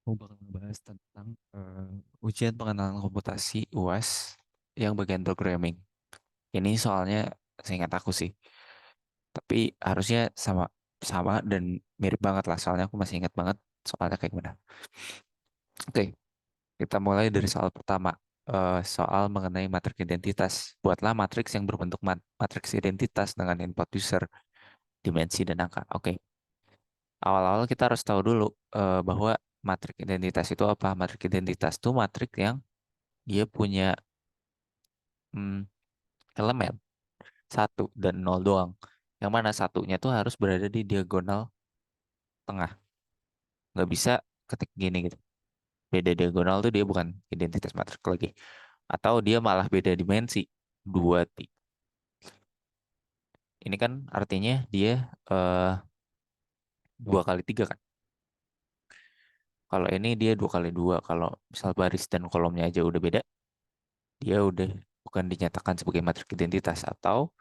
Aku bakal ngebahas tentang ujian pengenalan komputasi UAS yang bagian programming. Ini soalnya seingat aku sih, tapi harusnya sama sama dan mirip banget lah. Soalnya aku masih ingat banget soalnya kayak gimana. Oke, kita mulai dari soal pertama. Soal mengenai matriks identitas. Buatlah matriks yang berbentuk matriks identitas dengan input user, dimensi, dan angka. Oke, awal-awal kita harus tahu dulu bahwa matriks identitas itu apa. Matriks identitas itu matriks yang dia punya hmm, elemen satu dan nol doang. Yang mana satunya tuh harus berada di diagonal tengah. Nggak bisa ketik gini gitu. Beda diagonal tuh dia bukan identitas matriks lagi. Atau dia malah beda dimensi. Dua ti. Ini kan artinya dia eh, dua kali tiga kan. Kalau ini dia dua kali dua. Kalau misal baris dan kolomnya aja udah beda, dia udah bukan dinyatakan sebagai matriks identitas atau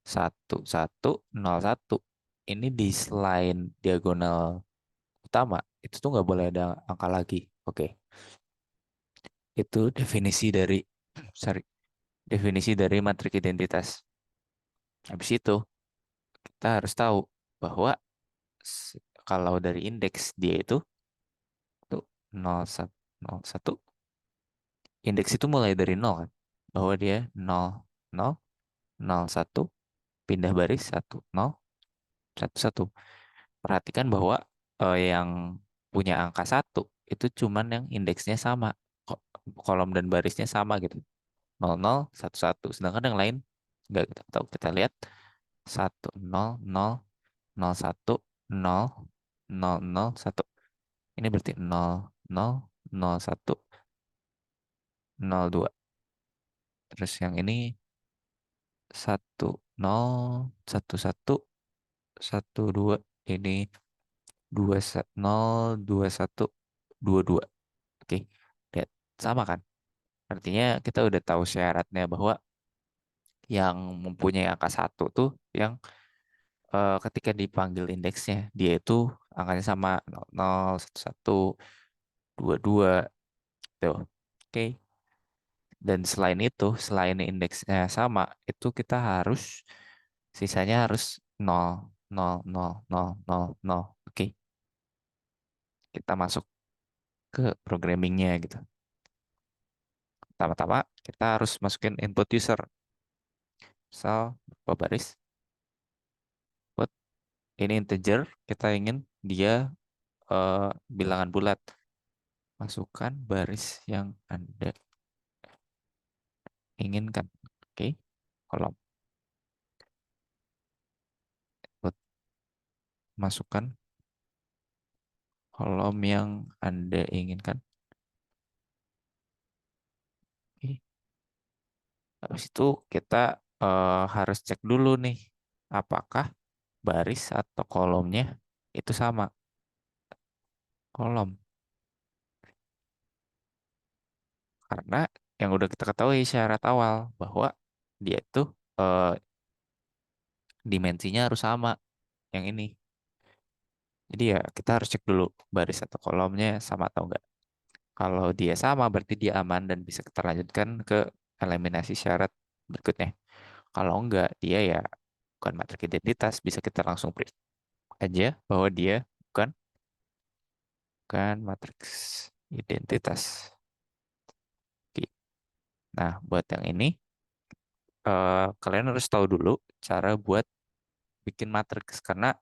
satu satu nol satu. Ini di selain diagonal utama itu tuh nggak boleh ada angka lagi. Oke, itu definisi dari sorry, definisi dari matriks identitas. Habis itu kita harus tahu bahwa kalau dari indeks dia itu tuh 01 01, indeks itu mulai dari nol kan, bahwa dia 0 0 0 1, pindah baris 1 0 1 1. Perhatikan bahwa yang punya angka satu itu cuman yang indeksnya sama, kolom dan barisnya sama gitu. 00 11. Sedangkan yang lain nggak kita tahu. Kita lihat 10 0 0 1 0 0 0 1. Ini berarti 0 0 0 1 0 2. Terus yang ini 1 0 1 1 1 2. Ini 0 2 1 2 2. Oke, lihat sama kan? Artinya kita udah tahu syaratnya bahwa yang mempunyai angka satu tuh yang ketika dipanggil indeksnya dia itu angkanya sama 00 11 22 tuh. Oke. Dan selain itu, selain indeksnya sama, itu kita harus sisanya harus 0 0 0 0 0 0. Oke. Kita masuk ke programmingnya gitu. Pertama-tama kita harus masukin input user. Misal berapa baris? Buat ini integer, kita ingin dia bilangan bulat. Masukkan baris yang Anda inginkan. Oke, kolom. Buat masukkan kolom yang Anda inginkan. Oke. Habis itu kita harus cek dulu nih, apakah baris atau kolomnya itu sama. Kolom. Karena yang udah kita ketahui syarat awal bahwa dia itu eh, dimensinya harus sama yang ini. Jadi ya kita harus cek dulu baris atau kolomnya sama atau enggak. Kalau dia sama berarti dia aman dan bisa kita lanjutkan ke eliminasi syarat berikutnya. Kalau enggak, dia ya bukan matriks identitas, bisa kita langsung print aja bahwa dia bukan bukan matriks identitas. Oke. Nah, buat yang ini kalian harus tahu dulu cara buat bikin matriks karena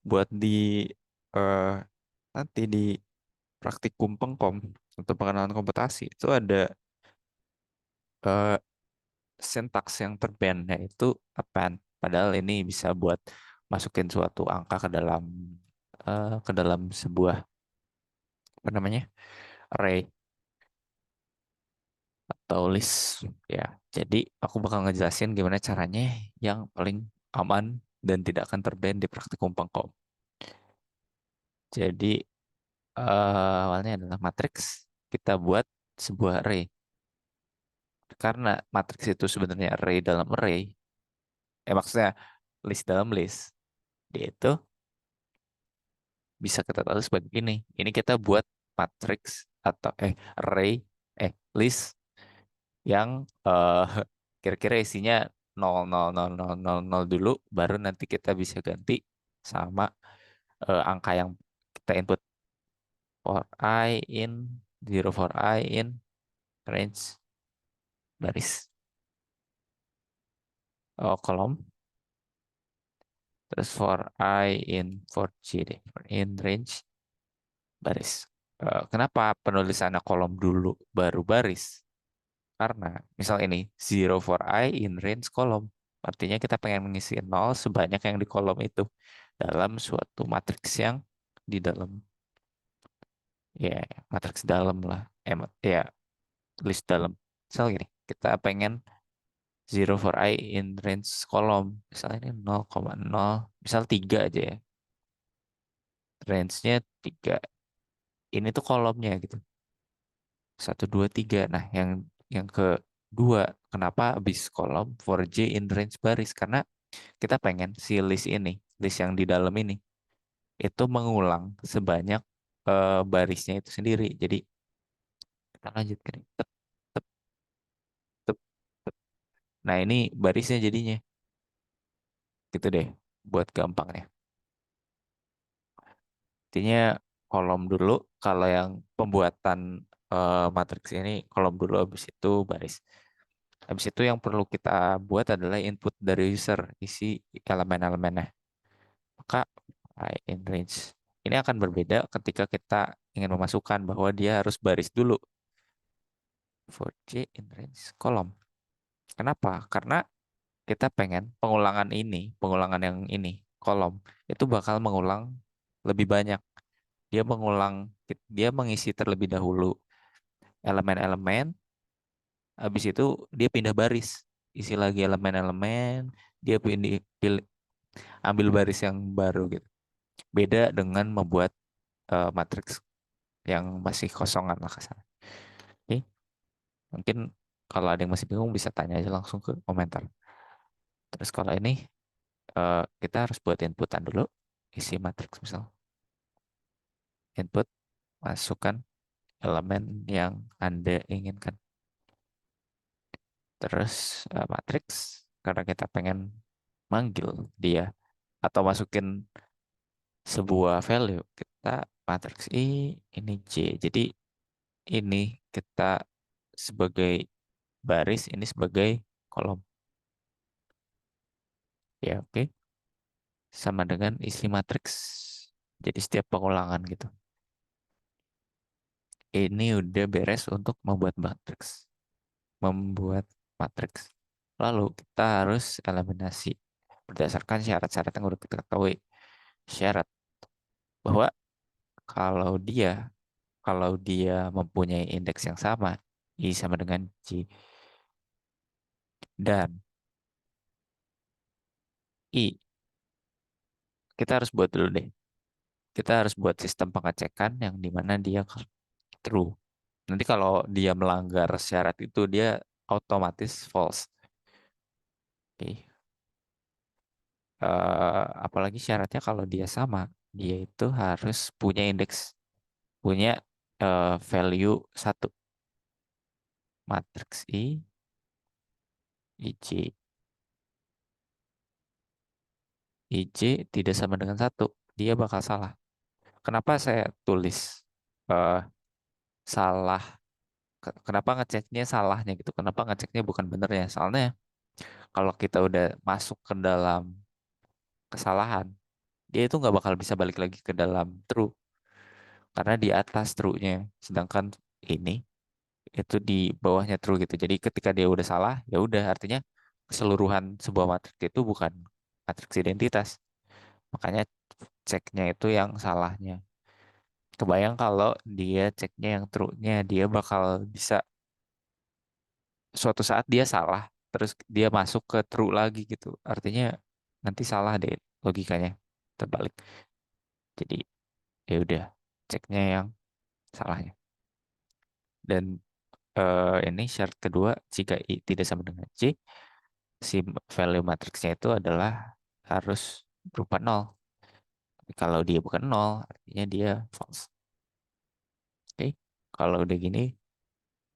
buat di eh, nanti di praktikum pengkom untuk pengenalan komputasi itu ada eh, sintaks yang terban yaitu append. Padahal ini bisa buat masukin suatu angka ke dalam sebuah apa namanya array atau list ya. Jadi aku bakal ngejelasin gimana caranya yang paling aman dan tidak akan terban di praktikum pengkom. Jadi awalnya adalah matriks kita buat sebuah array. Karena matriks itu sebenarnya array dalam array, maksudnya list dalam list. Dia itu bisa kita tahu sebagai ini. Ini kita buat matrix atau array list yang kira-kira isinya 0, 0, 0, 0, 0 dulu, baru nanti kita bisa ganti sama angka yang kita input, for I in 0, for I in range baris, kolom, terus for I in, for J deh, for in range baris. Kenapa penulisannya kolom dulu baru baris? Karena misal ini 0 for I in range kolom. Artinya kita pengen mengisi 0 sebanyak yang di kolom itu dalam suatu matriks yang di dalam, ya, matriks dalam lah. Ya, list dalam. Misal gini, kita pengen 0 for I in range kolom. Misalnya ini 0,0, misal 3 aja ya. Range-nya 3. Ini tuh kolomnya gitu. 1, 2, 3. Nah, yang kedua, kenapa habis kolom for J in range baris? Karena kita pengen si list yang di dalam ini, itu mengulang sebanyak barisnya itu sendiri. Jadi kita lanjut ke ini. Tep, tep, tep, tep. Nah, ini barisnya jadinya. Gitu deh, buat gampangnya. Intinya kolom dulu, kalau yang pembuatan matriks ini kolom dulu, habis itu baris. Habis itu yang perlu kita buat adalah input dari user, isi elemen-elemennya. Maka in range ini akan berbeda ketika kita ingin memasukkan bahwa dia harus baris dulu. For J in range kolom. Kenapa? Karena kita pengen pengulangan yang ini, kolom, itu bakal mengulang lebih banyak. Dia mengisi terlebih dahulu elemen-elemen, habis itu dia pindah baris, isi lagi elemen-elemen, dia ambil baris yang baru gitu. Beda dengan membuat matriks yang masih kosongan lah kasar. Oke, mungkin kalau ada yang masih bingung bisa tanya aja langsung ke komentar. Terus kalau ini kita harus buat inputan dulu, isi matriks misal. Input, masukkan elemen yang Anda inginkan. Terus matriks, karena kita pengen manggil dia atau masukin sebuah value, kita matriks ini J. Jadi ini kita sebagai baris, ini sebagai kolom. Ya, oke. Sama dengan isi matriks. Jadi setiap pengulangan gitu. Ini udah beres untuk membuat matriks. Lalu kita harus eliminasi berdasarkan syarat-syarat yang udah kita ketahui. Syarat bahwa kalau dia kalau dia mempunyai indeks yang sama, I sama dengan J, dan I, kita harus buat dulu deh. Kita harus buat sistem pengecekan yang dimana dia true. Nanti kalau dia melanggar syarat itu, dia otomatis false. Oke. Apalagi syaratnya kalau dia sama, dia itu harus punya indeks, punya value 1. Matriks IJ. IJ tidak sama dengan 1. Dia bakal salah. Kenapa saya tulis eh, salah? Kenapa ngeceknya salahnya gitu? Kenapa ngeceknya bukan benernya? Soalnya kalau kita udah masuk ke dalam kesalahan, dia itu nggak bakal bisa balik lagi ke dalam true. Karena di atas true-nya. Sedangkan ini itu di bawahnya true gitu. Jadi ketika dia udah salah, ya udah artinya keseluruhan sebuah matriks itu bukan matriks identitas. Makanya ceknya itu yang salahnya. Kebayang kalau dia ceknya yang true-nya, dia bakal bisa suatu saat dia salah, terus dia masuk ke true lagi gitu. Artinya nanti salah deh logikanya terbalik. Jadi ya udah ceknya yang salahnya. Dan ini syarat kedua, jika I tidak sama dengan J, si value matriksnya itu adalah harus berupa nol. Kalau dia bukan nol, artinya dia false. Kalau udah gini,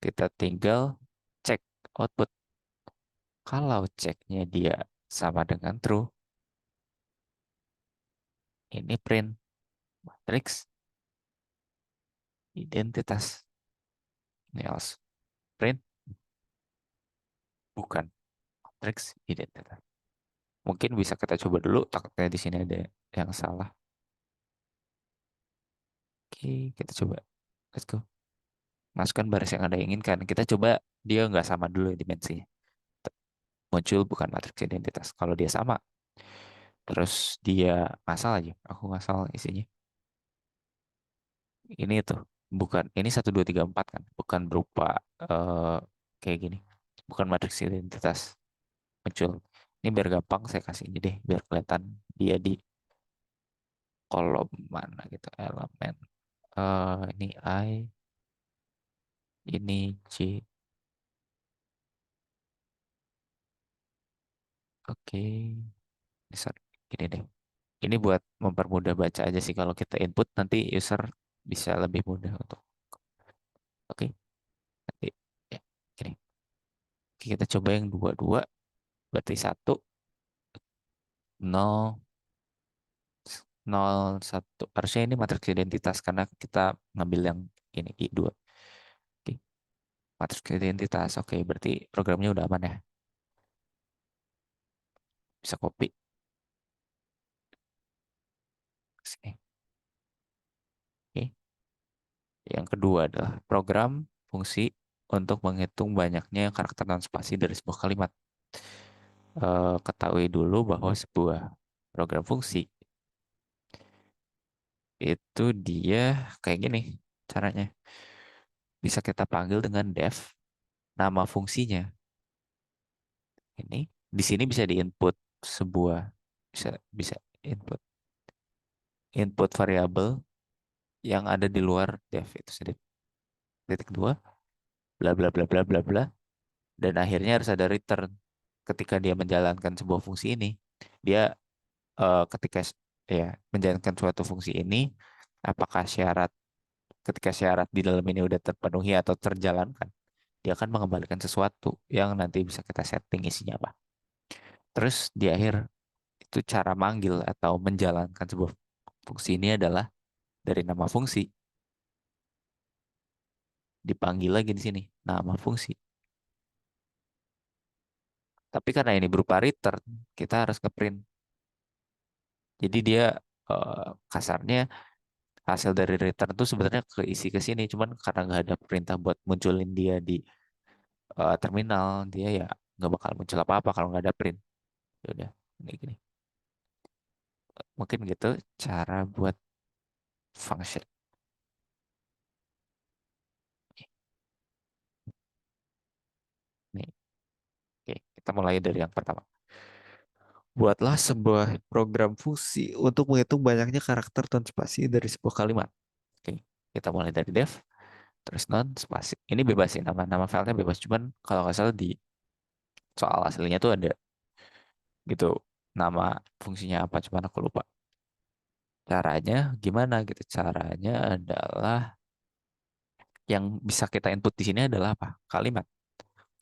kita tinggal cek output. Kalau ceknya dia sama dengan true, ini print matriks identitas. Ini else. Print bukan matriks identitas. Mungkin bisa kita coba dulu, takutnya di sini ada yang salah. Oke, kita coba. Let's go. Masukkan baris yang Anda inginkan. Kita coba dia nggak sama dulu dimensinya. Muncul bukan matriks identitas. Kalau dia sama, terus dia ngasal aja. Aku ngasal isinya. Ini tuh, bukan. Ini 1, 2, 3, 4 kan. Bukan berupa eh, kayak gini. Bukan matriks identitas muncul. Ini biar gampang saya kasih ini deh. Biar kelihatan dia di kolom mana gitu. Elemen. Ini I, ini J. Oke. Gini deh. Ini buat mempermudah baca aja sih kalau kita input nanti user bisa lebih mudah untuk. Oke, nanti ya gini. Oke, kita coba yang dua-dua berarti 1, 0, 1. Harusnya ini matriks identitas karena kita ngambil yang ini I2. Oke, matriks identitas. Oke, berarti programnya udah aman ya. Bisa copy ke sini. Oke. Yang kedua adalah program fungsi untuk menghitung banyaknya karakter dan spasi dari sebuah kalimat. Ketahui dulu bahwa sebuah program fungsi itu dia kayak gini caranya. Bisa kita panggil dengan def nama fungsinya. Ini di sini bisa diinput sebuah bisa bisa input input variabel yang ada di luar def itu sendiri. Titik dua bla bla bla bla bla bla dan akhirnya harus ada return ketika dia menjalankan sebuah fungsi ini. Dia ketika ya menjalankan suatu fungsi ini apakah syarat ketika syarat di dalam ini udah terpenuhi atau terjalankan, dia akan mengembalikan sesuatu yang nanti bisa kita setting isinya apa. Terus di akhir itu cara manggil atau menjalankan sebuah fungsi ini adalah dari nama fungsi dipanggil lagi di sini nama fungsi. Tapi karena ini berupa return, kita harus ngeprint. Jadi dia kasarnya hasil dari return itu sebenarnya keisi ke sini, cuman karena nggak ada perintah buat munculin dia di terminal, dia ya nggak bakal muncul apa-apa kalau nggak ada print. Ya udah, ini gini. Mungkin gitu cara buat function. Nih, oke, kita mulai dari yang pertama. Buatlah sebuah program fungsi untuk menghitung banyaknya karakter dan spasi dari sebuah kalimat. Oke, kita mulai dari def, terus non spasi. Ini bebas sih, nama-nama filenya bebas. Cuman kalau nggak salah di soal aslinya tuh ada gitu nama fungsinya apa, cuman aku lupa. Caranya gimana gitu? Caranya adalah yang bisa kita input di sini adalah apa? Kalimat.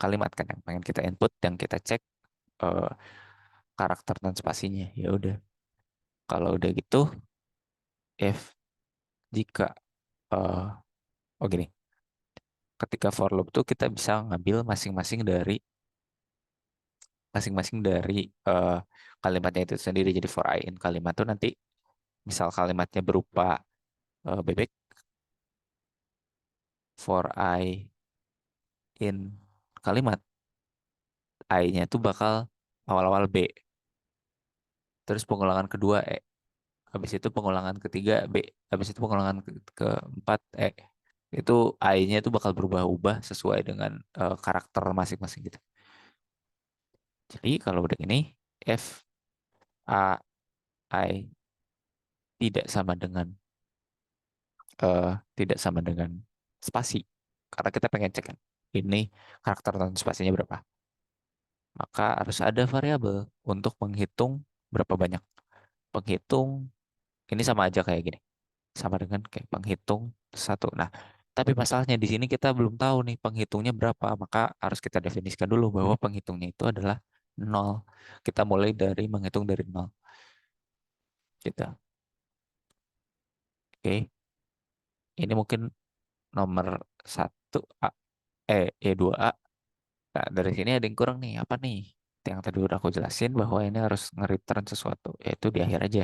Kalimat kan yang pengen kita input, yang kita cek eh, karakter dan spasinya. Ya udah. Kalau udah gitu, if jika eh oh gini, ketika for loop tuh kita bisa ngambil masing-masing dari eh, kalimatnya itu sendiri. Jadi for i in kalimat tuh nanti misal kalimatnya berupa bebek, for i in kalimat, i-nya tuh bakal awal-awal b, terus pengulangan kedua e, habis itu pengulangan ketiga b, habis itu pengulangan keempat e. Itu i-nya itu bakal berubah-ubah sesuai dengan karakter masing-masing gitu. Jadi kalau udah ini f a i tidak sama dengan tidak sama dengan spasi. Karena kita pengen cek kan ini karakter dan spasinya berapa. Maka harus ada variabel untuk menghitung berapa banyak. Penghitung ini sama aja kayak gini. Sama dengan kayak penghitung satu. Nah, Tapi masalahnya di sini kita belum tahu nih penghitungnya berapa, maka harus kita definisikan dulu bahwa penghitungnya itu adalah nol. Kita mulai dari menghitung dari nol. Gitu. Oke, ini mungkin nomor satu A, dua a. Nah, dari sini ada yang kurang nih. Apa nih? Yang tadi udah aku jelasin bahwa ini harus nge-return sesuatu, yaitu di akhir aja.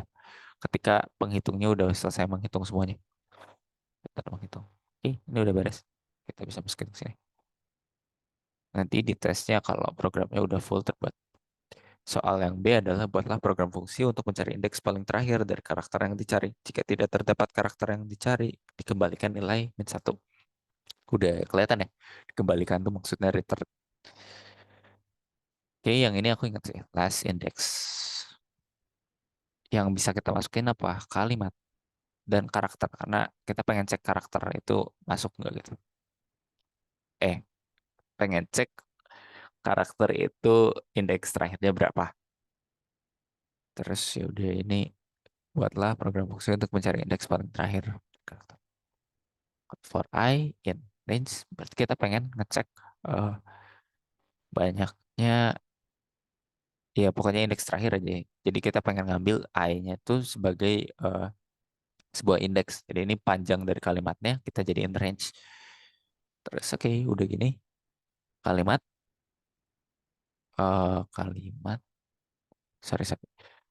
Ketika penghitungnya udah selesai menghitung semuanya. Kita menghitung. Oke, ini udah beres. Kita bisa masukin ke sini. Nanti di tesnya kalau programnya udah full terbuat. Soal yang B adalah buatlah program fungsi untuk mencari indeks paling terakhir dari karakter yang dicari. Jika tidak terdapat karakter yang dicari, dikembalikan nilai min 1. Udah kelihatan ya? Dikembalikan tuh maksudnya return. Oke, yang ini aku ingat sih. Last index. Yang bisa kita masukin apa? Kalimat dan karakter. Karena kita pengen cek karakter itu masuk nggak gitu. Eh, pengen cek karakter itu indeks terakhirnya berapa. Terus ya udah ini buatlah program fungsi untuk mencari indeks paling terakhir karakter. For I in range berarti kita pengen ngecek eh, banyaknya, ya pokoknya indeks terakhir aja. Jadi kita pengen ngambil I-nya itu sebagai eh, sebuah indeks. Jadi ini panjang dari kalimatnya kita jadiin range. Terus oke, udah gini kalimat kalimat sorry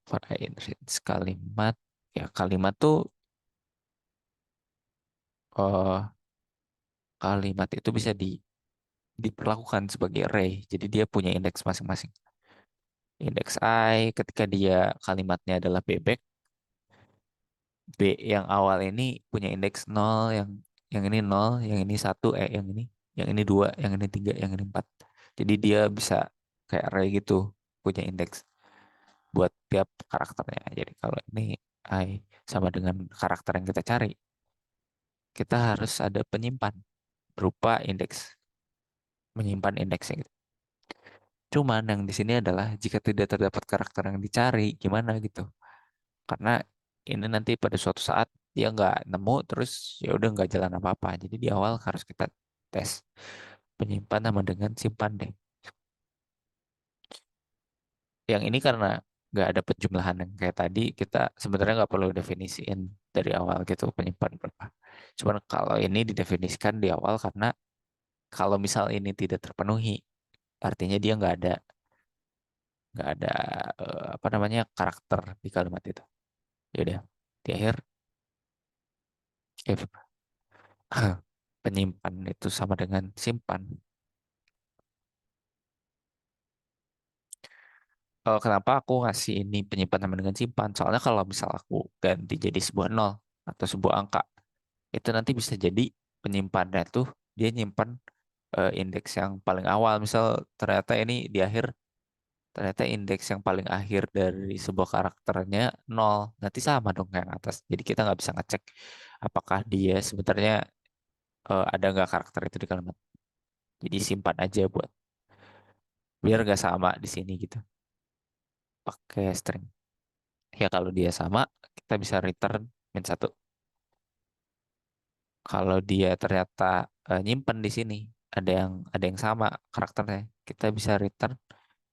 for I in range kalimat, ya kalimat tuh eh, kalimat itu bisa diperlakukan sebagai array. Jadi dia punya indeks masing-masing. Indeks I ketika dia kalimatnya adalah bebek, B yang awal ini punya indeks nol, yang ini nol, yang ini satu, yang ini 2, yang ini 3, yang ini 4. Jadi dia bisa kayak array gitu, punya indeks buat tiap karakternya. Jadi kalau ini I sama dengan karakter yang kita cari, kita harus ada penyimpan berupa indeks, menyimpan indeksnya gitu. Cuman yang di sini adalah jika tidak terdapat karakter yang dicari, gimana gitu. Karena ini nanti pada suatu saat dia nggak nemu, terus ya udah nggak jalan apa-apa. Jadi di awal harus kita tes penyimpan sama dengan simpan deh. Yang ini karena nggak ada penjumlahan yang kayak tadi, kita sebenarnya nggak perlu definisiin dari awal gitu penyimpan berapa. Cuman kalau ini didefinisikan di awal karena kalau misal ini tidak terpenuhi, artinya dia nggak ada apa namanya karakter di kalimat itu. Ya udah di akhir if penyimpan itu sama dengan simpan. Kenapa aku ngasih ini penyimpan sama dengan simpan? Soalnya kalau misal aku ganti jadi sebuah nol atau sebuah angka, itu nanti bisa jadi penyimpannya tuh dia nyimpan indeks yang paling awal. Misal ternyata ini di akhir, ternyata indeks yang paling akhir dari sebuah karakternya nol. Nanti sama dong kayak yang atas. Jadi kita nggak bisa ngecek apakah dia sebenarnya ada nggak karakter itu di kalimat. Jadi simpan aja buat biar nggak sama di sini gitu. Pakai string. Ya kalau dia sama, kita bisa return min 1. Kalau dia ternyata nyimpen di sini, ada yang sama karakternya, kita bisa return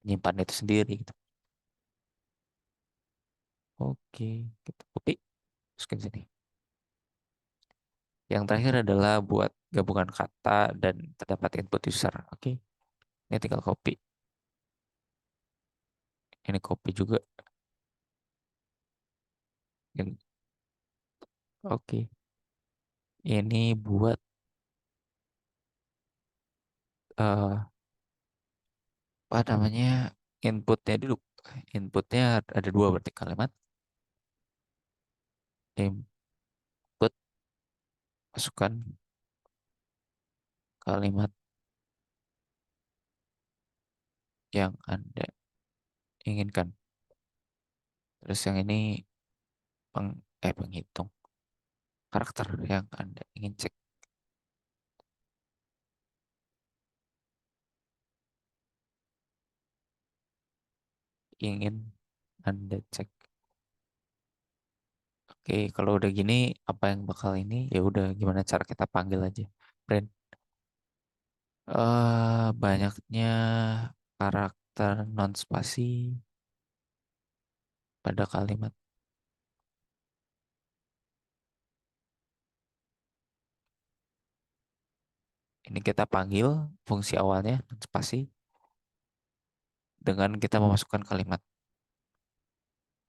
nyimpan itu sendiri gitu. Oke, kita copy, masukin sini. Yang terakhir adalah buat gabungan kata dan terdapat input user. Oke, ini tinggal copy. Ini copy juga. Ini- Oke, ini buat apa namanya inputnya dulu. Inputnya ada dua berarti kalimat input, masukkan kalimat yang Anda inginkan. Terus yang ini penghitung karakter yang Anda ingin cek. Ingin Anda cek. Oke, kalau udah gini, apa yang bakal ini? Ya udah, gimana cara kita panggil aja, friend. Banyaknya karakter non spasi pada kalimat. Ini kita panggil fungsi awalnya non spasi dengan kita memasukkan kalimat.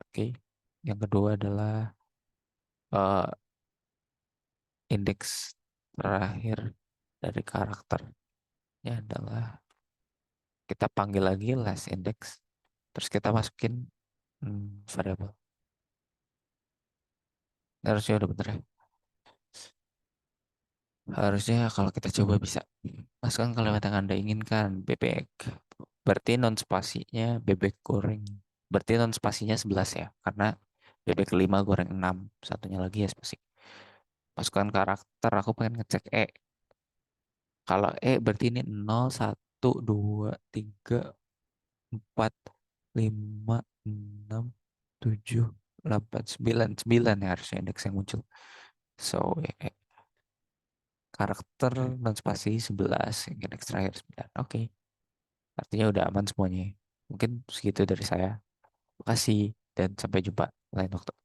Oke. Yang kedua adalah eh, indeks terakhir dari karakternya adalah kita panggil lagi last index, terus kita masukin variabel. Ini harusnya udah bener ya. Harusnya kalau kita coba bisa masukkan kalimat yang Anda inginkan, bebek. Berarti non spasinya bebek goreng. Berarti non spasinya 11 ya, karena bebek 5 goreng 6. Satunya lagi ya spasi. Masukkan karakter, aku pengen ngecek E. Kalau E berarti ini 0, 1, 2, 3, 4, 5, 6, 7, 8, 9. 9 ya harusnya indeks yang muncul. So, E. Karakter non spasi 11, indeks terakhir 9. Oke, artinya udah aman semuanya. Mungkin segitu dari saya. Makasih dan sampai jumpa lain waktu.